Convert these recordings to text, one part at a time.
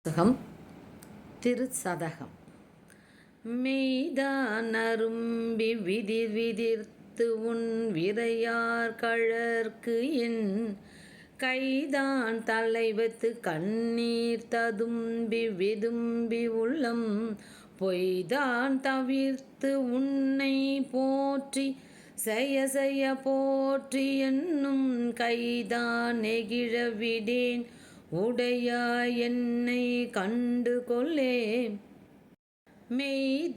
சதகம் திருச்சதகம் மெய்தானரும்பி விதிர் விதிர்த்து உன் விரையார் கழற்கு என் கைதான் தலைவத்து கண்ணீர் ததும்பி விதும்பி உள்ளம் பொய்தான் தவிர்த்து உன்னை போற்றி செய்ய செய்ய போற்றி என்னும் கைதான் நெகிழ விடேன் உடையாய் என்னை கண்டு கொள்ளே. மெய்தானரும்பி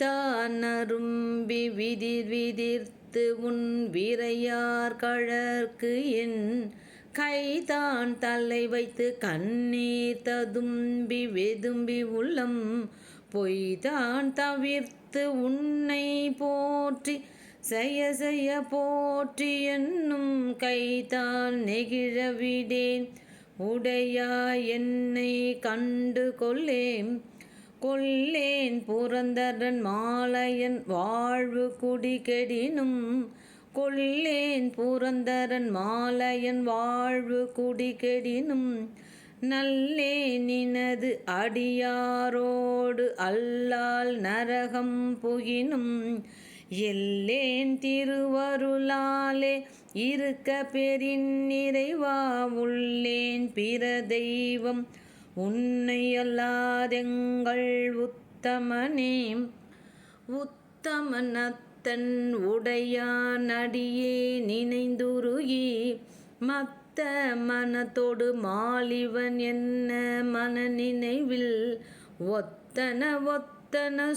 விதிர் விதிர்த்து உன் விரையார் கழற்கு என் கைதான் தலை வைத்து கண்ணீர் ததும்பி வெதும்பி உள்ளம் பொய்தான் தவிர்த்து உன்னை போற்றி செய்ய செய்ய போற்றி என்னும் கைதான் நெகிழ விடேன் உடையாய் என்னை கண்டு கொள்ளேன். கொள்ளேன் புரந்தரன் மாலையன் வாழ்வு குடி கெடினும் கொள்ளேன் புரந்தரன் மாலையன் வாழ்வு குடி கெடினும் நல்லே நினது அடியாரோடு அல்லால் நரகம் புகினும் எல்லேன் திருவருளாலே இருக்க பெரின் நிறைவா உள்ளேன் பிற தெய்வம் உன்னை அல்லாதெங்கள் உத்தமனே. உத்தமனத்தன் உடையான் அடியே நினைந்துருகி மத்த மனத்தோடு மாலிவன் என்ன மன நினைவில் ஒத்தன ஒத்தன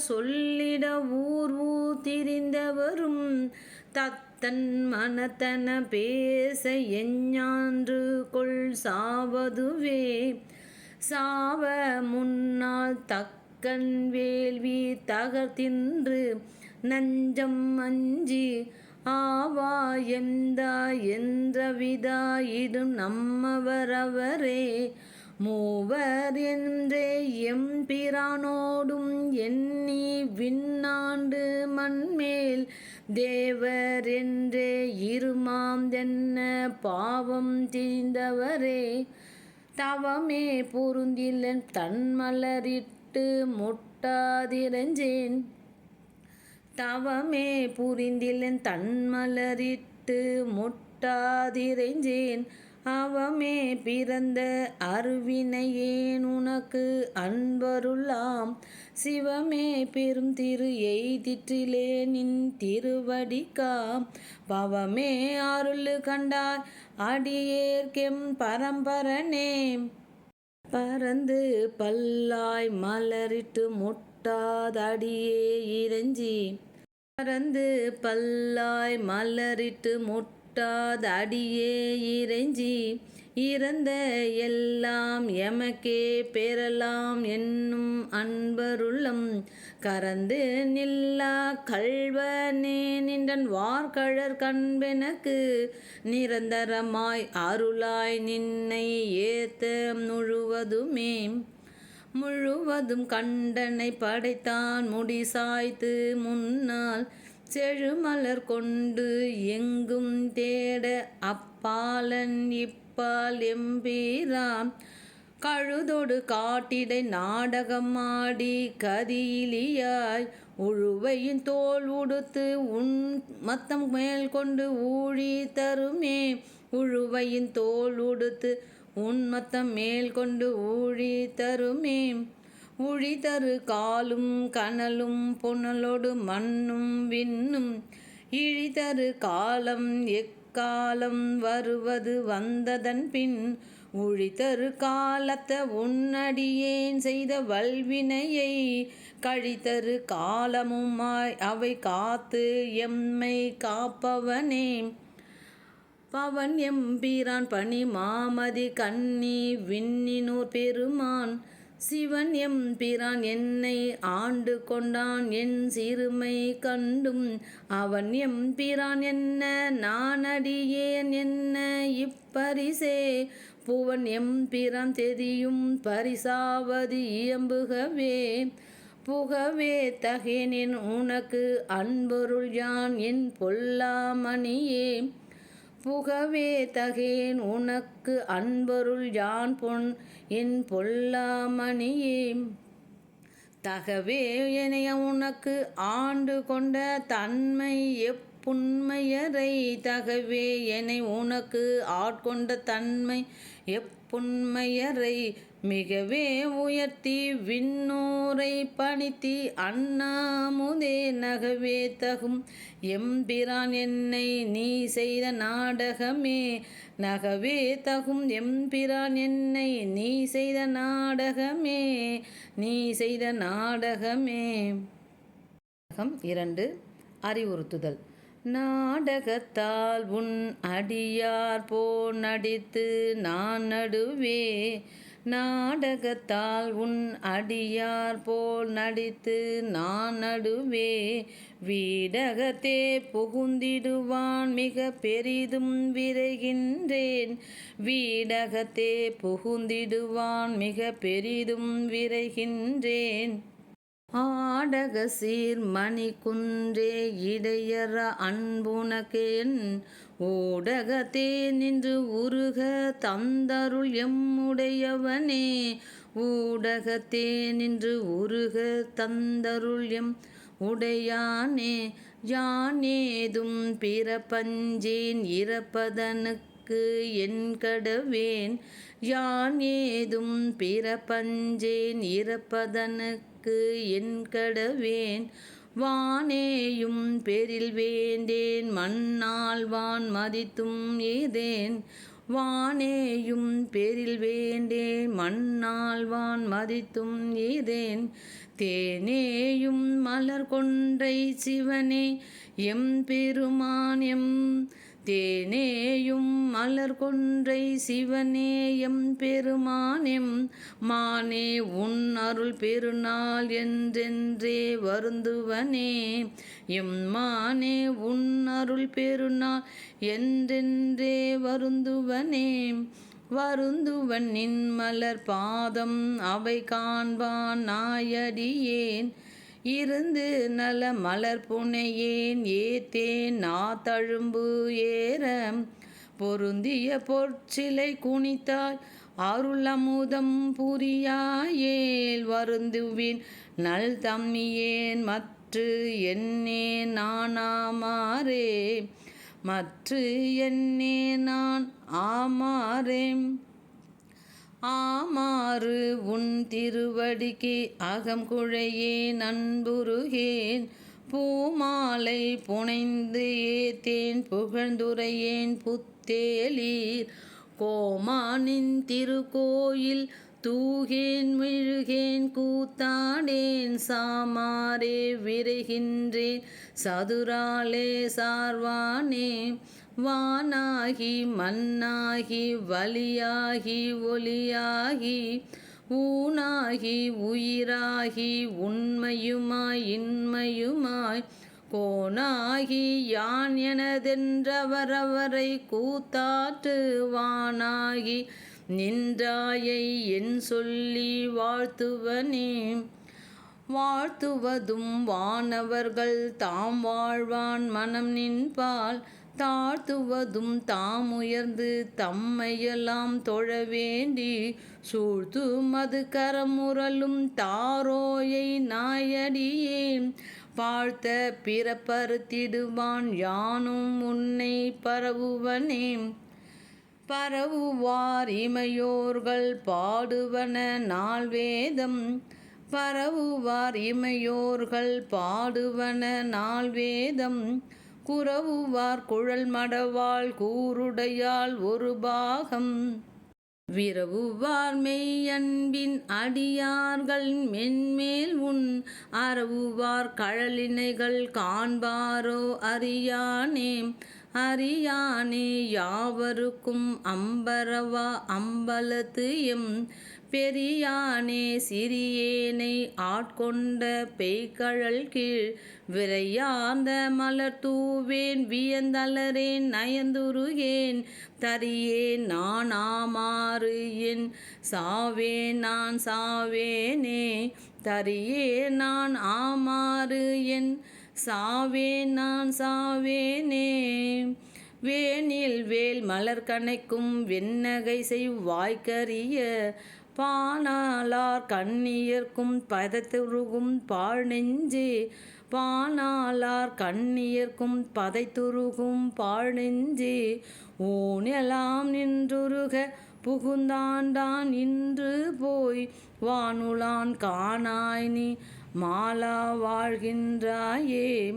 சொல்லிட ஊர் திரிந்தவரும் தத்தன் மனத்தன பேச எஞ்ஞான்று கொள் சாவதுவே. சாவ முன்னால் தக்கன் வேள்வி தகர்த்தின்று நஞ்சம் அஞ்சி ஆவா எந்தா என்றவிதாயிடும் நம்மவரவரே மூவர் என்றே எம்பிரானோடும் எண்ணி விண்ணாண்டு மண்மேல் தேவர் என்றே இருமாந்தென்ன பாவம் தீர்ந்தவரே. தவமே பொருந்திலன் தன்மலரிட்டு முட்டாதிரஞ்சேன் தவமே புரிந்திலன் தன்மலரிட்டு முட்டாதிரைஞ்சேன் அவமே பிறந்த அருவினையேன் உனக்கு அன்பருளாம் சிவமே பெரும் திரு எய்திற்றிலே நின் திருவடிக்காம் பவமே அருள் கண்டாய் அடியேற்கெம் பரம்பரனே. பறந்து பல்லாய் மலரிட்டு முட்டாதடியே இறைஞ்சி பறந்து பல்லாய் மலரிட்டு முட்டாதடியே இறைஞ்சி இறந்த எல்லாம் எமக்கே பெறலாம் என்னும் அன்பருள்ளம் கறந்து நில்லா கள்வனே நின்றன் வார்கழற் கண்பெனக்கு நிரந்தரமாய் அருளாய் நின்னை ஏத்த முழுவதுமே. முழுவதும் கண்டனை படைத்தான் முடி சாய்த்து முன்னால் செழுமலர் கொண்டு எங்கும் தேட அப்பாலன் இப்பால் எம்பீரான் கழுதொடு காட்டிடை நாடகமாடி கதியிலியாய் உழுவையின் தோல் உடுத்து உன் மத்தம் மேல் கொண்டு ஊழி தருமே. உழுவையின் தோல் உடுத்து உன் மத்தம் மேல் கொண்டு ஊழி தருமே. உழி தரு காலும் கனலும் புனலோடு மண்ணும் விண்ணும் இழிதரு காலம் எக்காலம் வருவது வந்ததன் பின் உழிதரு காலத்த உன்னடியேன் செய்த வல்வினையை கழித்தரு காலமுமாய் அவை காத்து எம்மை காப்பவனே. பவன் எம்பிரான் பணி மாமதி கண்ணி விண்ணினூர் பெருமான் சிவன் எம்பிரான் என்னை ஆண்டு கொண்டான் என் சிறுமை கண்டும் அவன் எம்பிரான் என்ன நான் அடியேன் என்ன இப்பரிசே புவன் எம்பிரான் தெரியும் பரிசாவது இயம்புகவே. புகவே தகேனேன் உனக்கு அன்பொருள் யான் என் பொல்லாமணியே. புகவே தகேன் உனக்கு அன்பருள் யான் என் பொல்லாமணியே. தகவே எனைய உனக்கு ஆண்டு கொண்ட தன்மை எப்புண்மையரை. தகவே எனை உனக்கு ஆட்கொண்ட தன்மை எப்புண்மையரை. மிகவே உயர்த்தி விண்ணோரை பணித்தி அண்ணாமுதே. நகவே தகும் எம்பிரான் என்னை நீ செய்த நாடகமே. நகவே தகும் எம்பிரான் என்னை நீ செய்த நாடகமே. நீ செய்த நாடகமே. 2 அறிவுறுத்துதல். நாடகத்தால் உன் அடியார் போல் நடித்து நான் நடுவே. நாடகத்தால் உன் அடியார் போல் நடித்து நான் நடுவே. வீடகத்தே புகுந்திடுவான் மிக பெரிதும் விரைகின்றேன். வீடகத்தே புகுந்திடுவான் மிக பெரிதும் விரைகின்றேன். ஆடக சீர் மணி குன்றே இடையற அன்புனக்கேன். ஊடகத்தே நின்று உருக தந்தருள் எம்முடையவனே. ஊடகத்தே நின்று உருக தந்தருள் எம் உடையானே. யானேதும் பிறப்பஞ்சேன் இறப்பதனுக்கு என் கடவேன். யானேதும் பிறப்பஞ்சேன் இறப்பதனுக்கு என் கடவேன். வானேயும் பெரில் வேண்டேன் மண்ணால் வான் மதித்தும் ஏதேன். வானேயும் பெரில் வேண்டேன் மண்ணால் வான் மதித்தும் ஏதேன். தேனேயும் மலர் கொன்றை சிவனே எம்பெருமான் எம். தேனேயும் மலர் கொன்றை சிவனே எம்பெருமான் எம். மானே உன் அருள் பெருநாள் என்றென்றே வருந்துவனே. எம்மானே உன் அருள் பெருநாள் என்றென்றே வருந்துவனே. வருந்துவன் நின் மலர் பாதம் அவை காண்பான் நாயடியேன். இருந்து நல மலர் புனையேன் ஏத்தேன் நா தழும்பு ஏற. பொருந்திய பொற்சிலை குனித்தாய் அருள் அமுதம் புரியாயேல். வருந்துவின் நல் தம்மியேன் மற்று என்னே நான் ஆமாறே. மற்று என்னே நான் ஆமாறே. ஆமாறு உன் திருவடிக்கு அகம் குழையேன் அன்புருகேன். பூமாலை புனைந்து ஏத்தேன் புகழ்ந்துரையேன் புத்தேலீர். கோமானின் திருக்கோயில் தூகேன் மெழுகேன் கூத்தாடேன். சாமாரே விரைகின்றேன் சதுராலே சார்வானே. வானாகி மண்ணாகி வலியாகி ஒளியாகி ஊனாகி உயிராகி உண்மையுமாய் இன்மையுமாய் கோனாகி யான் எனதென்றவரவரை கூத்தாற்று. வானாகி நின்றாயை என் சொல்லி வாழ்த்துவனே. வாழ்த்துவதும் வானவர்கள் தாம் வாழ்வான் மனம் நின்பால். தாழ்த்துவதும் தாம் உயர்ந்து தம்மையெல்லாம் தொழ வேண்டி. சூழ்த்து மது கரமுரலும் தாரோயை நாயடியேன். வாழ்த்த பிறப்பறுத்திடுவான் யானும் உன்னை பரவுவனே. பரவுவார் இமையோர்கள் பாடுவன நாள் வேதம். பரவுவார் இமையோர்கள் பாடுவன நாள் வேதம். குரவுவார் குழல் மடவாள் கூருடையாள் ஒரு பாகம். விரவுவார் மெய்யன்பின் அடியார்கள் மென்மேல் உன். அறவுவார் கழலினைகள் காண்பாரோ அறியானே. அறியானே யாவருக்கும் அம்பரவா அம்பலத்து எம். பெரியானே சிறியேனை ஆட்கொண்ட பெய்கழல் கீழ். விரையார்ந்த மலர் தூவேன் வியந்தலரேன் நயந்துருகேன். தரியேன் நான் ஆமாறு என் சாவேன் நான் சாவேனே. தரியேன் நான் ஆமாறு என் சாவேன் நான் சாவேனே. வேனில் வேல் மலர் கணைக்கும் வெண்ணகை செய்வாய்க்கரிய பானாளார் கண்ணியர்க்கும் பதைத்துருகும் பாழ் நெஞ்சே பானாளார் கண்ணியர்க்கும் பதைத்துருகும் பாழ் நெஞ்சே ஊனெலாம் நின்றுருக புகுந்தாண்டான் இன்று போய் வானுலான் காணாய் நீ மாலா வாழ்கின்றாயே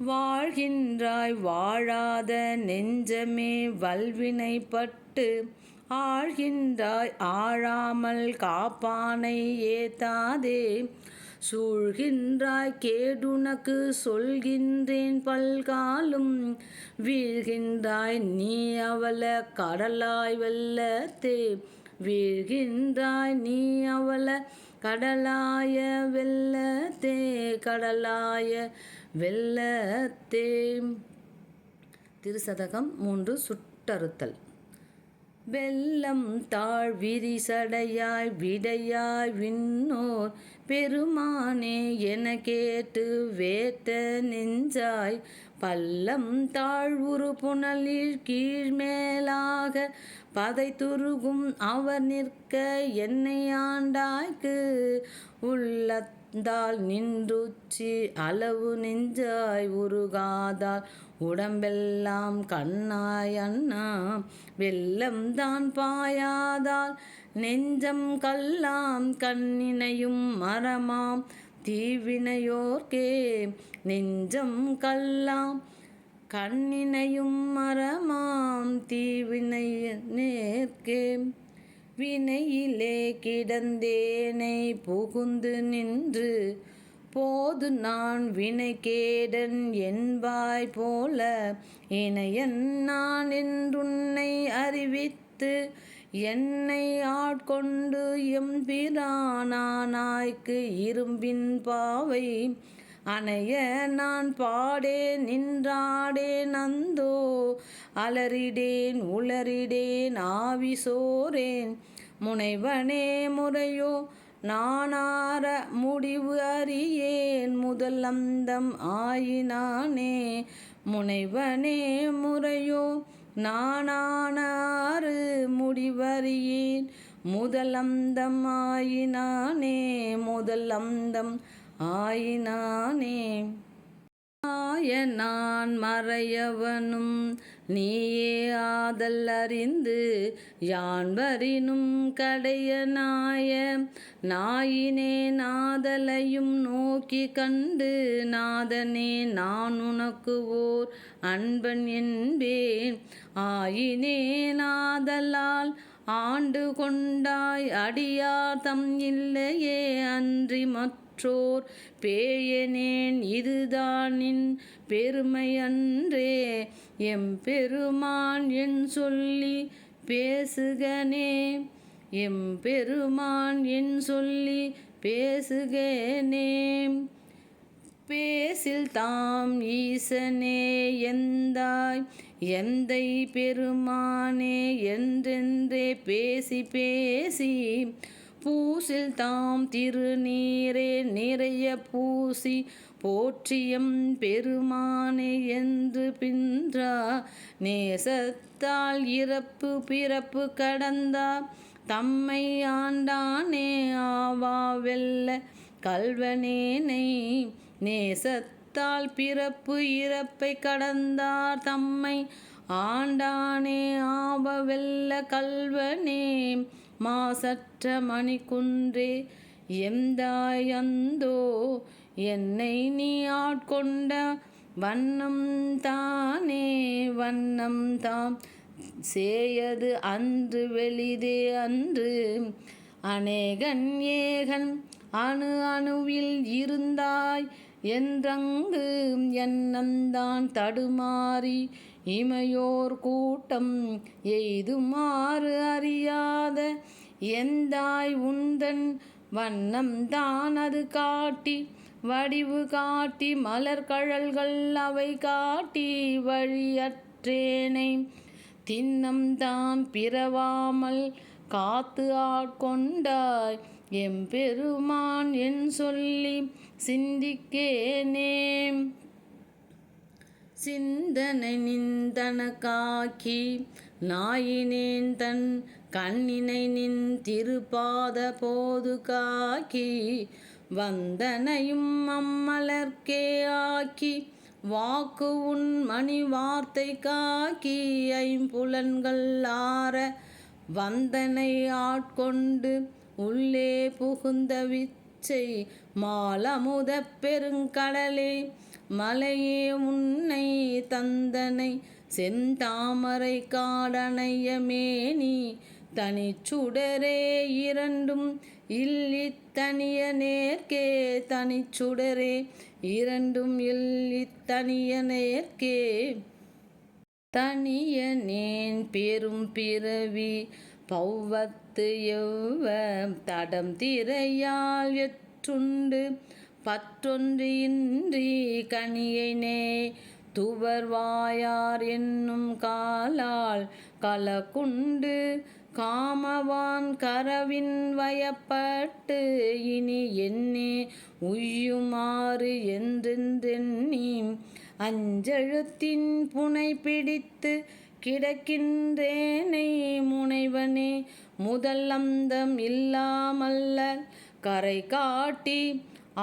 வாழ்கின்றாய் வாழாத நெஞ்சமே வல்வினைப்பட்டு ஆழ்கின்றாய் ஆழாமல் காப்பானை ஏத்தாதே சூழ்கின்றாய் கேடுனக்கு சொல்கின்றேன் பல்காலும் வீழ்கின்றாய் நீ அவல கடலாய் வெள்ளத்தே வீழ்கின்றாய் நீ அவல கடலாய வெள்ளத்தே கடலாய வெள்ளத்தே. திருசதகம் 3 சுட்டறுத்தல். வெள்ளம் தாழ் விரிசடையாய் விடையாய் விண்ணோர் பெருமானே என கேட்டு வேட்ட நெஞ்சாய் பள்ளம் தாழ்வுறு புனலில் கீழ்மேலாக பதைத்துருகும் அவர் நிற்க என்னை ஆண்டாய்க்கு உள்ளத்தால் நின்றுச்சி அளவு நெஞ்சாய் உருகாதால் உடம்பெல்லாம் கண்ணாய் அண்ணா வெள்ளம் தான் பாயாதால் நெஞ்சம் கல்லாம் கண்ணினையும் மரமாம் தீவினையோர்க்கே நெஞ்சம் கல்லாம் கண்ணினையும் மரமாம் தீவினையேற்கே வினையிலே கிடந்தேனை புகுந்து நின்று போது நான் வினைகேடன் என்பாய் போல இணையன் நான் என்றுன்னை அறிவித்து என்னை ஆட்கொண்டு எம்பிரானாய்க்கு இரும்பின் பாவை அணைய நான் பாடேன் நின்றாடேன் அந்தோ அலறிடேன் உளறிடேன் ஆவி சோரேன் முனைவனே முறையோ நானார முடிவு அறியேன் முதல் அந்தம் ஆயினானே முனைவனே முறையோ நானானாறு முடிவறியேன் முதல் அந்தம் ஆயினானே முதல் அந்தம் ஆயினானே. நான் மறையவனும் நீயே ஆதல் அறிந்து யான் வரினும் கடைய நாயினே நாதலையும் நோக்கி கண்டு நாதனே நான் உனக்கு ஓர் அன்பன் என்பேன் ஆயினே நாதலால் ஆண்டு கொண்டாய் அடியார் தம் இல்லையே அன்றி மற்றோர் பேயனேன் இதுதானின் பெருமை அன்றே எம்பெருமான் என் சொல்லி பேசுகனே எம்பெருமான் என் சொல்லி பேசுகனே பேசில் தாம் ஈசனே எந்தாய் எந்தை பெருமானே என்றென்றே பேசி பேசி பூசில் தாம் திருநீரே நிறைய பூசி போற்றியம் பெருமானே என்று பின்றா நேசத்தால் இறப்பு பிறப்பு கடந்தா தம்மை ஆண்டானே ஆவா வெல்ல கல்வனேனை நேசத்தால் பிறப்பு இறப்பை கடந்தார் தம்மை ஆண்டானே ஆவ வெல்ல கல்வனே மாசற்ற மணிக்குன்றே எந்தாய் அந்தோ என்னை நீ ஆட்கொண்ட வண்ணம் தானே வண்ணம் தாம் சேயது அன்று வெளிதே அன்று அநேகன் ஏகன் அணு அணுவில் இருந்தாய் என்றங்கு எண்ணந்தான் தடுமாறி இமையோர் கூட்டம் எய்துமாறு அறியாத எந்தாய் உந்தன் வண்ணம் தான் அது காட்டி வடிவு காட்டி மலர் கழல்கள் அவை காட்டி வழியற்றேனை திண்ணம் தான் பிறவாமல் காத்து ஆட்கொண்டாய் எம்பெருமான் என் சொல்லி சிந்திக்கேனே சிந்தனை நிந்தனக்காக்கி நாயினேன் தன் கண்ணினை நின் திருப்பாத போது காக்கி வந்தனையும் அம்மலர்க்கே ஆக்கி வாக்கு உன் மணி வார்த்தை காக்கி ஐம்புலன்கள் ஆற வந்தனை ஆட்கொண்டு உள்ளே புகுந்த விச்சை மாலமுத பெருங்கடலே மலையே உன்னை தந்தனை செந்தாமரை காடனைய மேனி தனிச்சுடரே இரண்டும் இல்லித்தனிய நேர்க்கே தனிச்சுடரே இரண்டும் இல்லித்தனிய நேர்க்கே தனியனேன் பெரும் பிறவி பௌவத்து எவ்வ தடம் திரையால் எற்றுண்டு பற்றொன்று இன்றி கனியனே துவர்வாயார் என்னும் காலால் கலக்குண்டு காமவான் கரவின் வயப்பட்டு இனி என்னே உய்யுமாறு என்றென்றெண்ணி அஞ்செழுத்தின் புனை பிடித்து கிடக்கின்றேனை முனைவனே முதல் அந்தம் இல்லாமல்ல கரை காட்டி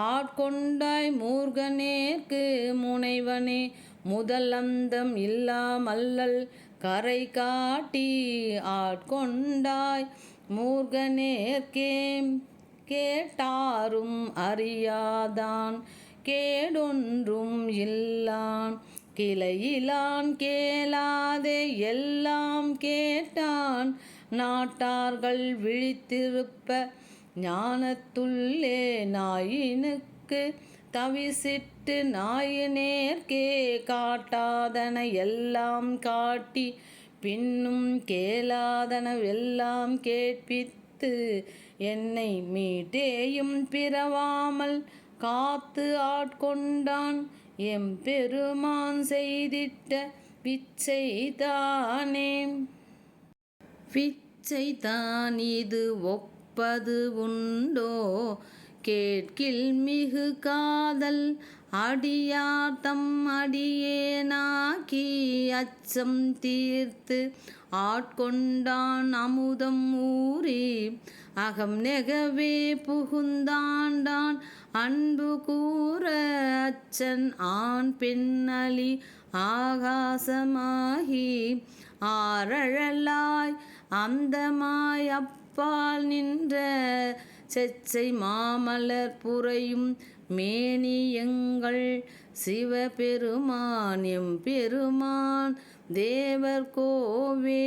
ஆட்கொண்டாய் மூர்கனேற்கு முனைவனே முதல் அந்தம் இல்லாமல்லல் கரை காட்டி ஆட்கொண்டாய் மூர்கனேற்கே கேட்டாரும் அறியாதான் கேடொன்றும் இல்லான் கிளையிலான் கேளாதே எல்லாம் கேட்டான் நாட்டார்கள் விழித்திருப்ப ஞானத்துள்ளே நாயினுக்கு தவிசிட்டு நாயினேற்கே காட்டாதன எல்லாம் காட்டி பின்னும் கேளாதனவெல்லாம் கேட்பித்து என்னை மீட்டேயும் பிறவாமல் காத்து ஆட்கொண்டான் எம்பெருமான் செய்திட்ட விச்சைதானே. விச்சைதான் இது ஒப்பது உண்டோ கேட்கில் மிகு காதல் அடியார் தம் அடியேனாக்கி அச்சம் தீர்த்து ஆட்கொண்டான் அமுதம் ஊறி அகம் நெகவே புகுந்தாண்டான் அன்பு கூற அச்சன் ஆண் பெண்ணலி ஆகாசமாகி ஆரழலாய் அந்தமாய் அப்பால் நின்ற செச்சை மாமலர் புரையும் மேனி எங்கள் சிவபெருமான் எம்பெருமான் தேவர்கோவே.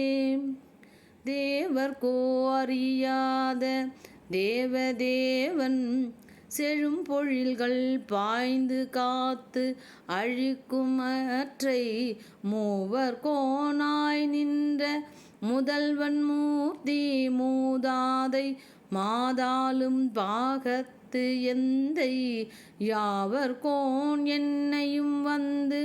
தேவர்கோ அறியாத தேவதேவன் செழும்பொழில்கள் பாய்ந்து காத்து அழிக்குமற்றை மூவர் கோனாய் நின்ற முதல்வன் மூர்த்தி மூதாதை மாதாலும் பாகத்து எந்தை யாவர்கோன் என்னையும் வந்து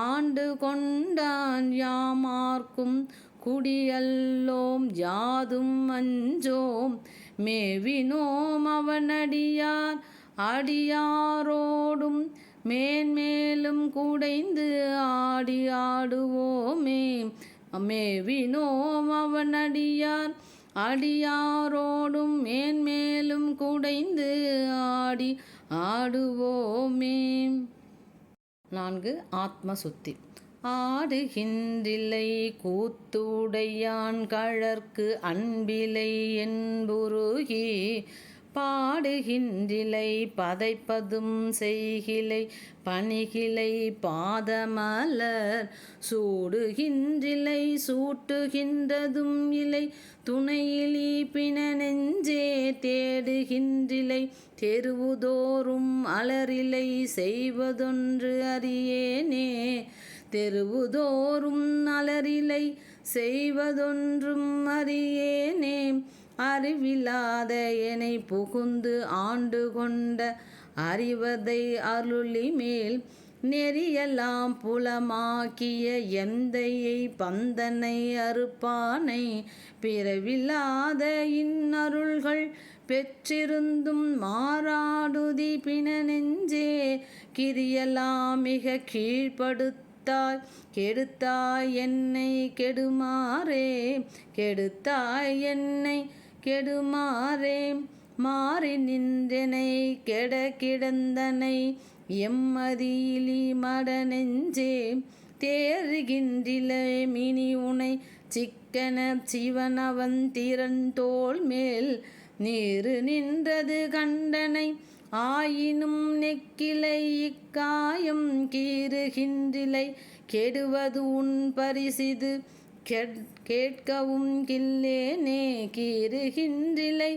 ஆண்டு கொண்டான் யாமார்க்கும் குடியல்லோம் யாதும் அஞ்சோம் மேவினோம் அவனடியார் அடியாரோடும் மேன்மேலும் குடைந்து ஆடி ஆடுவோமே. மேவினோம் அவனடியார் அடியாரோடும் மேன்மேலும் குடைந்து ஆடி ஆடுவோமே. 4. ஆத்மசுத்தி. ஆடுகின்றிலை கூத்துடையான் கழற்கு அன்பிலை என்புருகி பாடுகின்றிலை பதைப்பதும் செய்கிலை பணிகிலை பாதமலர் சூடுகின்றிலை சூட்டுகின்றதும் இலை துணையிலி பின நெஞ்சே தேடுகின்றிலை தெருவுதோறும் அலரிலை செய்வதொன்று அறியேனே. தெருவுதோறும் அலரிலை செய்வதொன்றும் அறியேனே. அறிவில்லாத என்னை புகுந்து ஆண்டு கொண்ட அறிவதை அருளி மேல் நெறியெல்லாம் புலமாக்கிய எந்தையை பந்தனை அறுப்பானை பிறவில்லாத இன்னருள்கள் பெற்றிருந்தும் மாறாடுதி பின நெஞ்சே கிரியலாம் மிக கீழ்ப்படுத்த கெடுத்தாய் கெடுத்தாய் என்னை கெடுமாறே கெடுத்தாய் என்னை கெடுமாறே மாறி நின்றனை கெட கிடந்தனை எம்மதியிலி மட நெஞ்சே தேறுகின்றிலே மினி உனை சிக்கன சிவனவன் திறன் தோள் மேல் நீரு நின்றது கண்டனை ஆயினும் நெக்கிலை இக்காயம் கீறுகின்றிலை கெடுவது உன் பரிசிது கேட்கவும் கில்லேனே கீறுகின்றிலை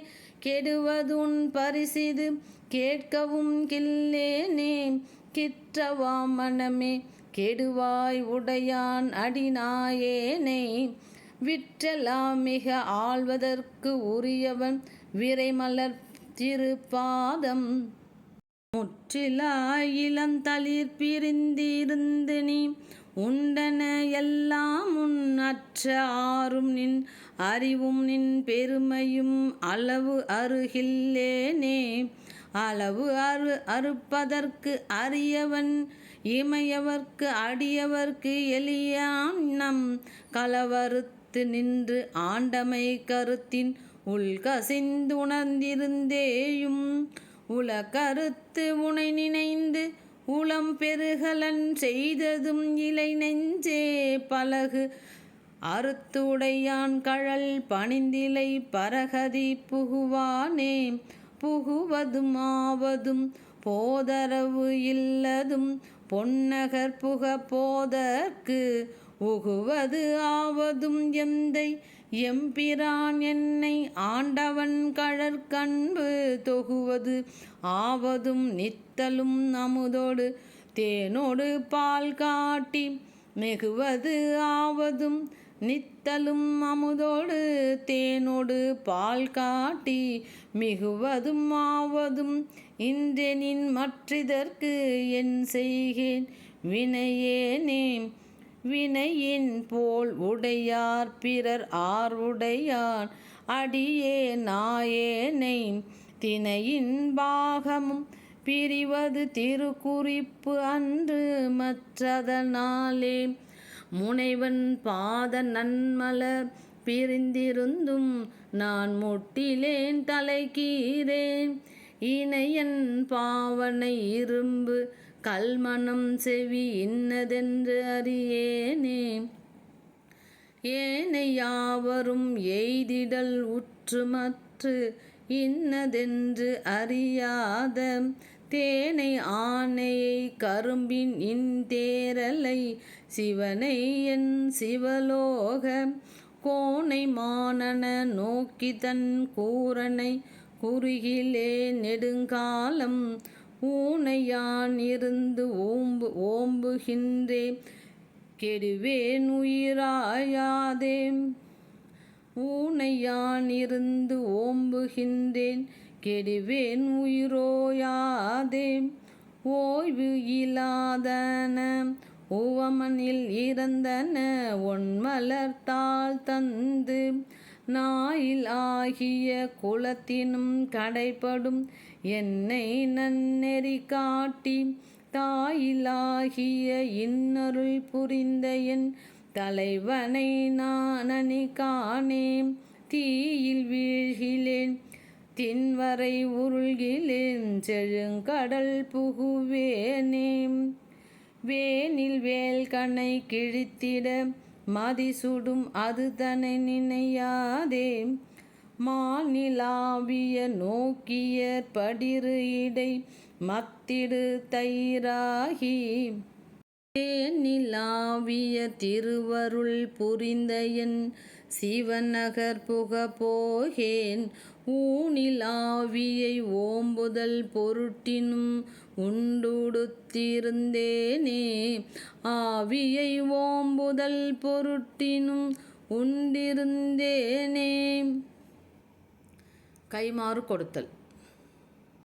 கெடுவது உன் பரிசிது கேட்கவும் கில்லேனே கிற்றவா மனமே கெடுவாய் உடையான் அடிநாயேனை விற்றலாம் மிக ஆள்வதற்கு உரியவன் விரைமலர் திருப்பாதம் முற்றிலாய் இளந்தளிர் பிரிந்திருந்து நீ உண்டன எல்லாம் உன் அற்ற ஆறும் நின் அறிவும் நின் பெருமையும் அளவு அருகில்லேனே அளவு அறுப்பதற்கு அரியவன் இமையவர்க்கு அடியவர்க்கு எளியான் நம் களவறுத்து நின்று ஆண்டமை கருத்தின் உள்கசிந்துணர்ந்திருந்தேயும் உலகருத்து உனை நினைந்து உளம் பெருகலன் செய்ததும் இலை நெஞ்சே பலகு அறுத்துடையான் கழல் பணிந்திலை பரகதி புகுவானே புகுவதும் ஆவதும் போதரவு இல்லதும் பொன்னகர் புக போதற்கு உகுவது ஆவதும் எந்தை எம்பிரான் என்னை ஆண்டவன் கழற்கண்பு தொகுவது ஆவதும் நித்தலும் அமுதோடு தேனோடு பால் காட்டி மிகுவது ஆவதும் நித்தலும் அமுதோடு தேனோடு பால் காட்டி மிகுவதும் ஆவதும் இன்றெனின் மற்றிதற்கு என் செய்கேன் வினையேனே வினையின் போல் உடையார் பிறர் ஆர்வுடையான் அடியே நாயேனை தினையின் பாகமும் பிரிவது திருக்குறிப்பு அன்று மற்றதனாலே முனைவன் பாத நன்மலர் பிரிந்திருந்தும் நான் முட்டிலேன் தலைக்கீரேன் இணையன் பாவனை இரும்பு கல்மணம் செவி இன்னதென்று அறியேனே ஏனை யாவரும் எய்திடல் உற்றுமற்று இன்னதென்று அறியாத தேனை ஆணையை கரும்பின் இன்தேரலை சிவனை என் சிவலோக கோனை மானன நோக்கி தன் கூரனை குறுகிலே நெடுங்காலம் ஊனையான் இருந்து ஓம்புகின்றே கெடுவேன் உயிராயாதே ஊனையான் இருந்து ஓம்புகின்றேன் கெடுவேன் உயிரோயாதே ஓய்வு இல்லாதன உவமனில் இறந்தன ஒன்மலர்த்தாள் தந்து நாயில் ஆகிய குலத்தினும் கடைப்படும் என்னை நன்னெறி காட்டி தாயிலாகிய இன்னருள் புரிந்த என் தலைவனை நானனி காணேன் தீயில் வீழ்கிலேன் தின்வரை உருள்கிலேன் செழுங்கடல் புகுவேனே வேனில் வேல்கணை கிழித்திட மதிசுடும் அது தனை நினையாதே மாநிலாவிய நோக்கிய படிறு இடை மத்திடு தயிராகி தேனிலாவிய திருவருள் புரிந்த என் சிவநகர் புக போகேன் ஊனிலாவியை ஓம்புதல் பொருட்டினும் உண்டுடுத்திருந்தேனே ஆவியை ஓம்புதல் பொருட்டினும் உண்டிருந்தேனே. கைமாறு கொடுத்தல்.